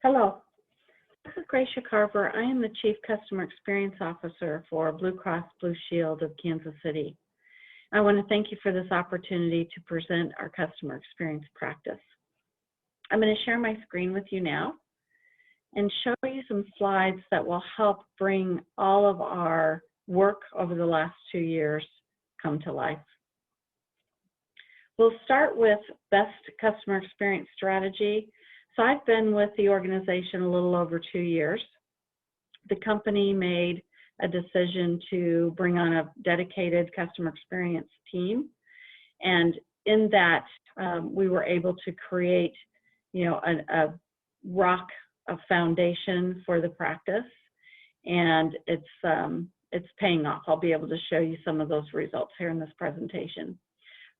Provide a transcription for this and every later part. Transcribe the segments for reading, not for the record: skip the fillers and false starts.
Hello, this is Gracia Carver. I am the Chief Customer Experience Officer for Blue Cross Blue Shield of Kansas City. I want to thank you for this opportunity to present our customer experience practice. I'm going to share my screen with you now and show you some slides that will help bring all of our work over the last 2 years come to life. We'll start with best customer experience strategy. So I've been with the organization a little over 2 years. The company made a decision to bring on a dedicated customer experience team. And in that, we were able to create, a foundation for the practice. And it's paying off. I'll be able to show you some of those results here in this presentation.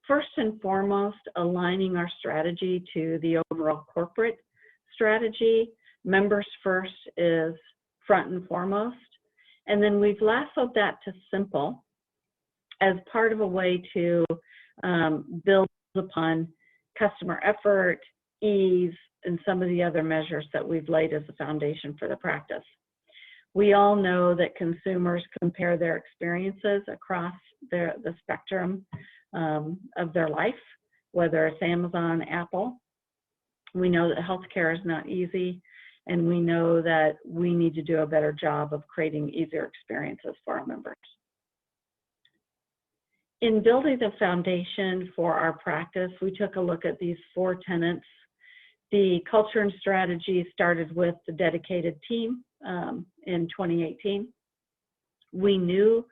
First and foremost, aligning our strategy to the overall corporate strategy. Members first is front and foremost. And then we've lassoed that to simple as part of a way to build upon customer effort, ease, and some of the other measures that we've laid as a foundation for the practice. We all know that consumers compare their experiences across the spectrum of their life, whether it's Amazon, Apple. We know that healthcare is not easy, and we know that we need to do a better job of creating easier experiences for our members. In building the foundation for our practice, we took a look at these 4 tenets. The culture and strategy started with the dedicated team in 2018. We knew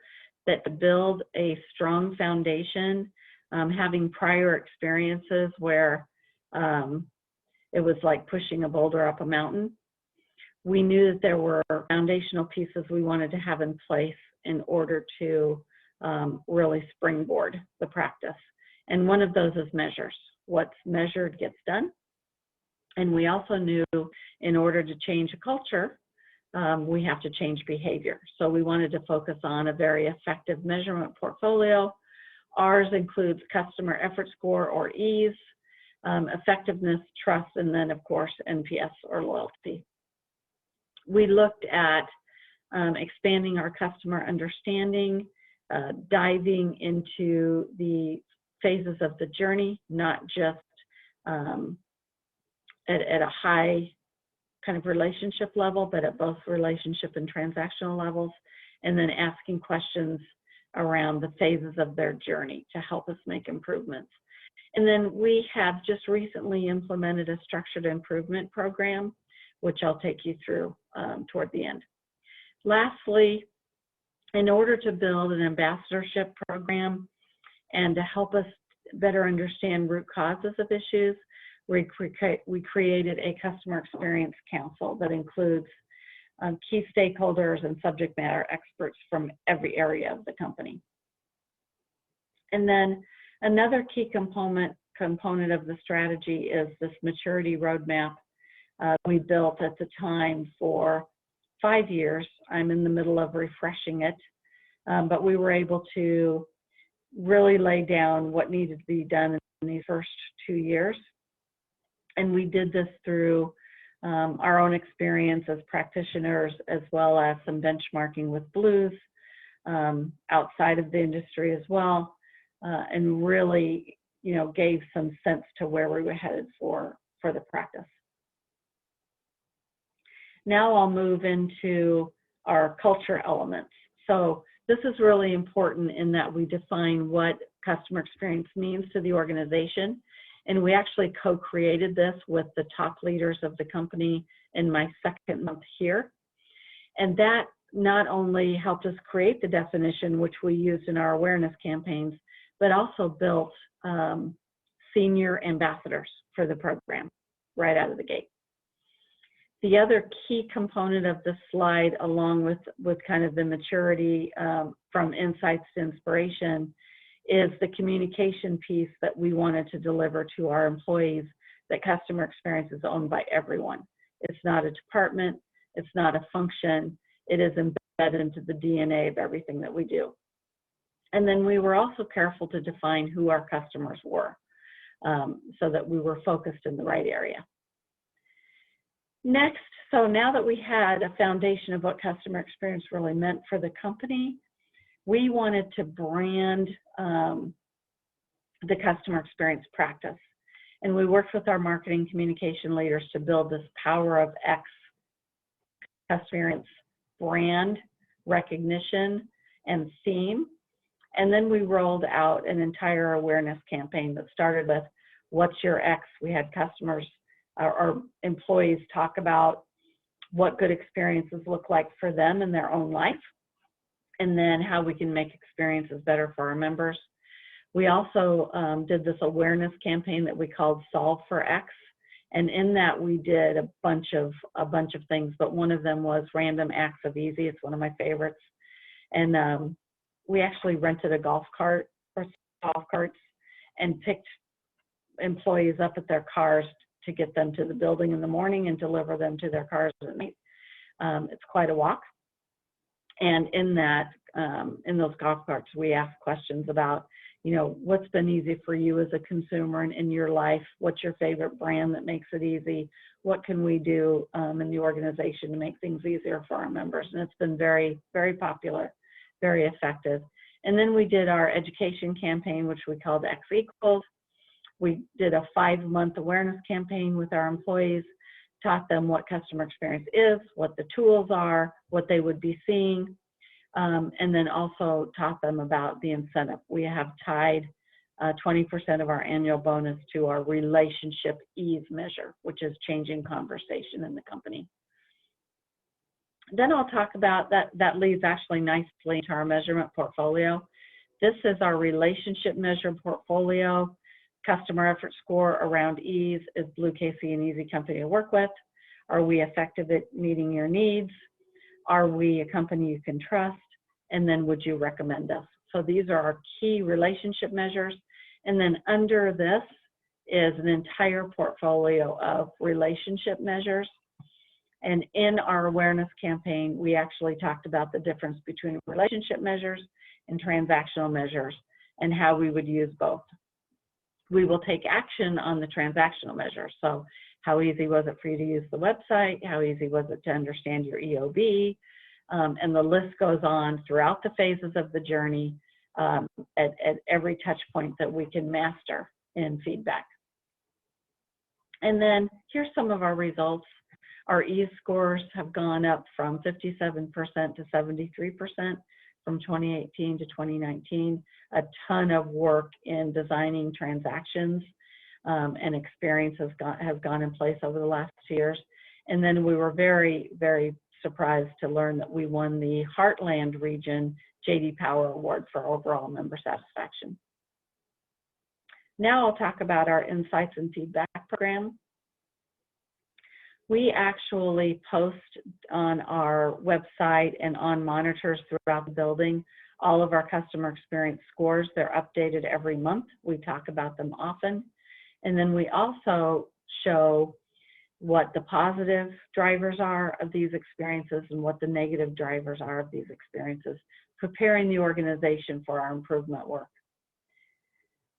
that to build a strong foundation, having prior experiences where it was like pushing a boulder up a mountain, we knew that there were foundational pieces we wanted to have in place in order to really springboard the practice. And one of those is measures. What's measured gets done. And we also knew in order to change a culture, we have to change behavior. So we wanted to focus on a very effective measurement portfolio. Ours includes customer effort score or ease, effectiveness, trust, and then of course NPS or loyalty. We looked at expanding our customer understanding, diving into the phases of the journey, not just at a high kind of relationship level, but at both relationship and transactional levels, and then asking questions around the phases of their journey to help us make improvements. And then we have just recently implemented a structured improvement program, which I'll take you through toward the end. Lastly, in order to build an ambassadorship program and to help us better understand root causes of issues, we created a customer experience council that includes key stakeholders and subject matter experts from every area of the company. And then another key component of the strategy is this maturity roadmap we built at the time for 5 years. I'm in the middle of refreshing it, but we were able to really lay down what needed to be done in these first 2 years. And we did this through our own experience as practitioners, as well as some benchmarking with Blues outside of the industry as well, and really, gave some sense to where we were headed for the practice. Now I'll move into our culture elements. So this is really important in that we define what customer experience means to the organization. And we actually co-created this with the top leaders of the company in my second month here. And that not only helped us create the definition, which we used in our awareness campaigns, but also built senior ambassadors for the program right out of the gate. The other key component of this slide, along with kind of the maturity from insights to inspiration, is the communication piece that we wanted to deliver to our employees, that customer experience is owned by everyone. It's not a department, it's not a function, it is embedded into the DNA of everything that we do. And then we were also careful to define who our customers were so that we were focused in the right area. Next, so now that we had a foundation of what customer experience really meant for the company, we wanted to brand the customer experience practice. And we worked with our marketing communication leaders to build this Power of X customer experience brand recognition and theme. And then we rolled out an entire awareness campaign that started with what's your X. We had customers or employees talk about what good experiences look like for them in their own life, and then how we can make experiences better for our members. We also did this awareness campaign that we called Solve for X, and in that we did a bunch of things, but one of them was random acts of easy. It's one of my favorites. And we actually rented a golf cart or golf carts and picked employees up at their cars to get them to the building in the morning and deliver them to their cars at night. It's quite a walk. And in that, in those golf carts, we asked questions about, you know, what's been easy for you as a consumer and in your life? What's your favorite brand that makes it easy? What can we do in the organization to make things easier for our members? And it's been very, very popular, very effective. And then we did our education campaign, which we called X Equals. We did a 5-month awareness campaign with our employees, taught them what customer experience is, what the tools are, what they would be seeing, and then also taught them about the incentive. We have tied 20% of our annual bonus to our relationship ease measure, which is changing conversation in the company. Then I'll talk about that leads actually nicely to our measurement portfolio. This is our relationship measure portfolio. Customer effort score around ease. Is Blue Casey an easy company to work with? Are we effective at meeting your needs? Are we a company you can trust? And then would you recommend us? So these are our key relationship measures. And then under this is an entire portfolio of relationship measures. And in our awareness campaign, we actually talked about the difference between relationship measures and transactional measures and how we would use both. We will take action on the transactional measures. So how easy was it for you to use the website? How easy was it to understand your EOB? And the list goes on throughout the phases of the journey at every touch point that we can master in feedback. And then here's some of our results. Our ease scores have gone up from 57% to 73% from 2018 to 2019. A ton of work in designing transactions and experience has gone in place over the last 2 years. And then we were very, very surprised to learn that we won the Heartland Region J.D. Power Award for overall member satisfaction. Now I'll talk about our Insights and Feedback program. We actually post on our website and on monitors throughout the building all of our customer experience scores. They're updated every month. We talk about them often. And then we also show what the positive drivers are of these experiences and what the negative drivers are of these experiences, preparing the organization for our improvement work.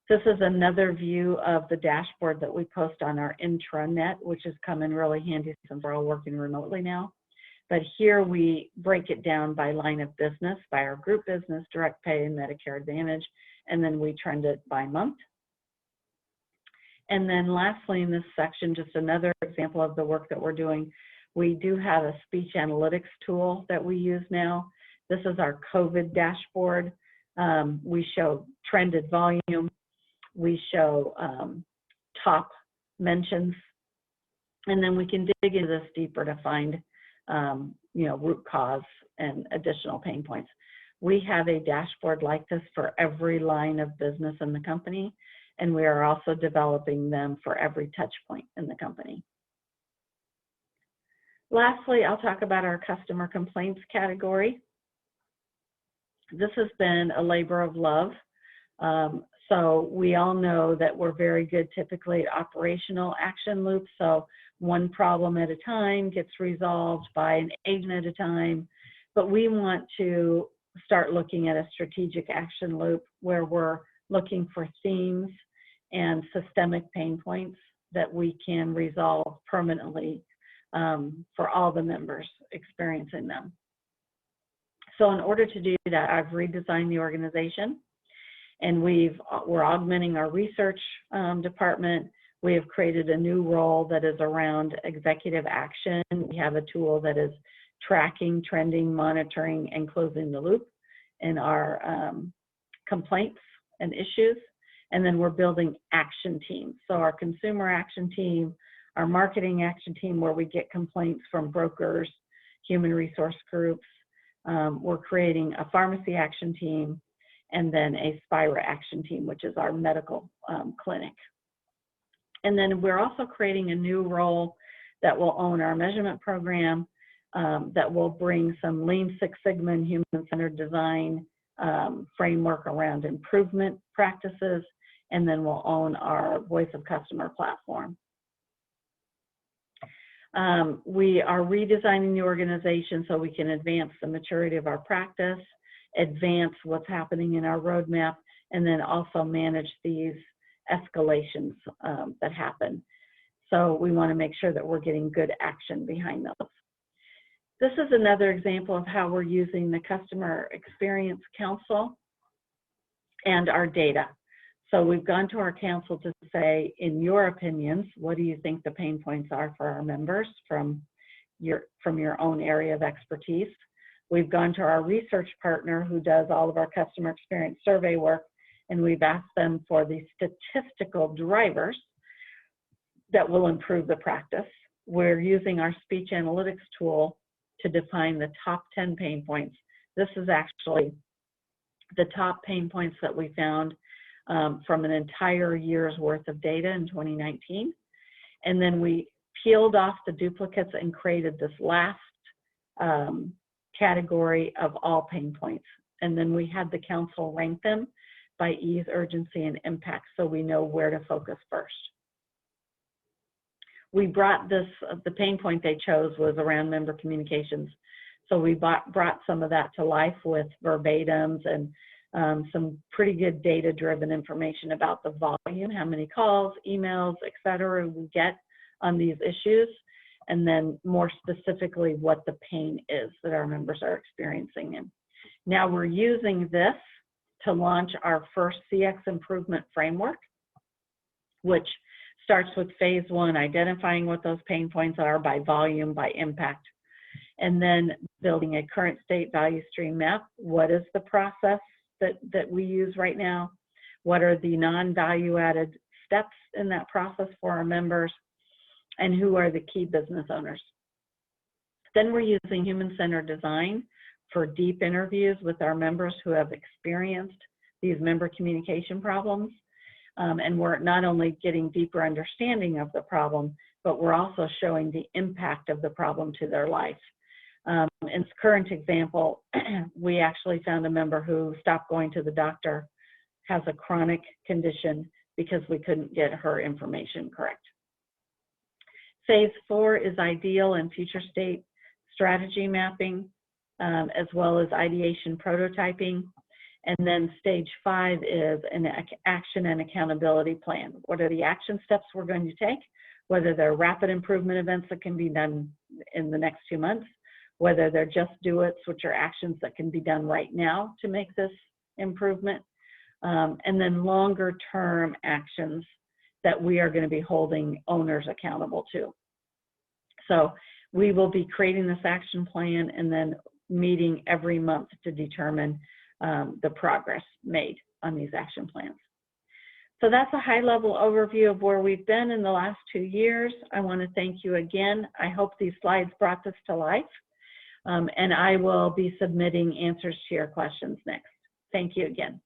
This is another view of the dashboard that we post on our intranet, which has come in really handy since we're all working remotely now. But here we break it down by line of business, by our group business, direct pay, and Medicare Advantage, and then we trend it by month. And then lastly in this section, just another example of the work that we're doing, we do have a speech analytics tool that we use now. This is our COVID dashboard. We show trended volume. We show top mentions, and then we can dig into this deeper to find, root cause and additional pain points. We have a dashboard like this for every line of business in the company, and we are also developing them for every touch point in the company. Lastly, I'll talk about our customer complaints category. This has been a labor of love. So we all know that we're very good typically at operational action loops. So one problem at a time gets resolved by an agent at a time. But we want to start looking at a strategic action loop where we're looking for themes and systemic pain points that we can resolve permanently for all the members experiencing them. So in order to do that, I've redesigned the organization, and we're augmenting our research department. We have created a new role that is around executive action. We have a tool that is tracking, trending, monitoring, and closing the loop in our complaints and issues. And then we're building action teams. So our consumer action team, our marketing action team, where we get complaints from brokers, human resource groups. We're creating a pharmacy action team, and then a Spira action team, which is our medical clinic. And then we're also creating a new role that will own our measurement program, that will bring some Lean Six Sigma and human-centered design framework around improvement practices, and then we'll own our Voice of Customer platform. We are redesigning the organization so we can advance the maturity of our practice, advance what's happening in our roadmap, and then also manage these escalations that happen. So we want to make sure that we're getting good action behind those. This is another example of how we're using the Customer Experience Council and our data. So we've gone to our council to say, in your opinions, what do you think the pain points are for our members from your own area of expertise? We've gone to our research partner who does all of our customer experience survey work, and we've asked them for the statistical drivers that will improve the practice. We're using our speech analytics tool to define the top 10 pain points. This is actually the top pain points that we found from an entire year's worth of data in 2019. And then we peeled off the duplicates and created this last category of all pain points. And then we had the council rank them by ease, urgency, and impact, so we know where to focus first. We brought this, the pain point they chose was around member communications. So we brought some of that to life with verbatims and some pretty good data-driven information about the volume, how many calls, emails, et cetera, we get on these issues, and then more specifically what the pain is that our members are experiencing. And now we're using this to launch our first CX improvement framework, which starts with phase one, identifying what those pain points are by volume, by impact, and then building a current state value stream map. What is the process that we use right now? What are the non-value added steps in that process for our members? And who are the key business owners? Then we're using human-centered design for deep interviews with our members who have experienced these member communication problems. And we're not only getting deeper understanding of the problem, but we're also showing the impact of the problem to their life. In this current example, we actually found a member who stopped going to the doctor, has a chronic condition because we couldn't get her information correct. Phase 4 is ideal and future state strategy mapping, as well as ideation prototyping. And then stage 5 is an action and accountability plan. What are the action steps we're going to take? Whether they're rapid improvement events that can be done in the next 2 months, whether they're just do-its, which are actions that can be done right now to make this improvement, and then longer term actions that we are going to be holding owners accountable to. So we will be creating this action plan and then meeting every month to determine the progress made on these action plans. So that's a high-level overview of where we've been in the last 2 years. I want to thank you again. I hope these slides brought this to life. And I will be submitting answers to your questions next. Thank you again.